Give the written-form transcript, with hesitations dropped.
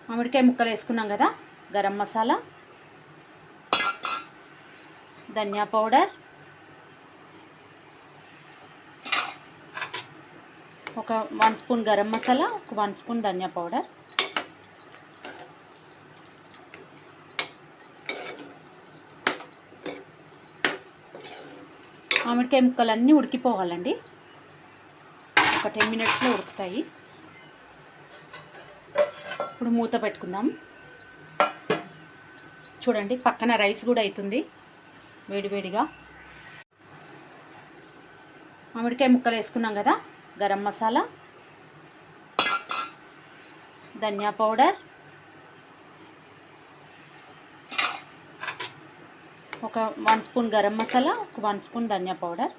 మామిడికాయ ముక్కలు వేసుకున్నాం కదా, గరం మసాలా, ధనియా పౌడర్, ఒక 1 స్పూన్ గరం మసాలా, ఒక 1 స్పూన్ ధనియా పౌడర్, మామిడికాయ ముక్కలన్నీ ఉడికిపోవాలండి. ఒక 10 మినిట్స్లో ఉడుకుతాయి. ఇప్పుడు మూత పెట్టుకుందాం. చూడండి, పక్కన రైస్ కూడా అవుతుంది వేడివేడిగా. మామిడికాయ ముక్కలు వేసుకున్నాం కదా, గరం మసాలా, ధనియా పౌడర్, ఒక 1 స్పూన్ గరం మసాలా, ఒక 1 స్పూన్ ధనియా పౌడర్,